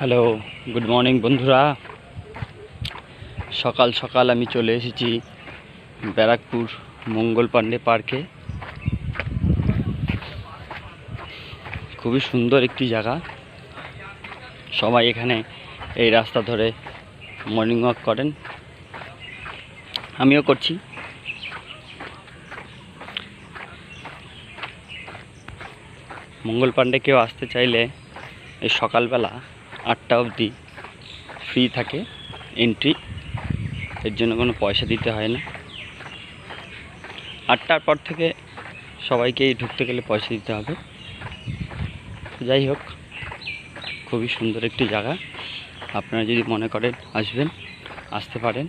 Hello, good morning বন্ধুরা। সকাল সকাল আমি চলে এসেছি ব্যারাকপুর মঙ্গল পাণ্ডে পার্কে। খুবই সুন্দর একটি জায়গা। সবাই এখানে এই রাস্তা ধরে মর্নিং ওয়াক করেন, আমিও করছি। মঙ্গল পাণ্ডে কেউ আসতে চাইলে এই সকালবেলা 8টা অবধি ফ্রি থাকে এন্ট্রি, এর জন্য কোনো পয়সা দিতে হয় না। 8টার পর থেকে সবাইকেই ঢুকতে গেলে পয়সা দিতে হবে। যাই হোক, খুবই সুন্দর একটি জায়গা। আপনারা যদি মনে করেন আসবেন, আসতে পারেন।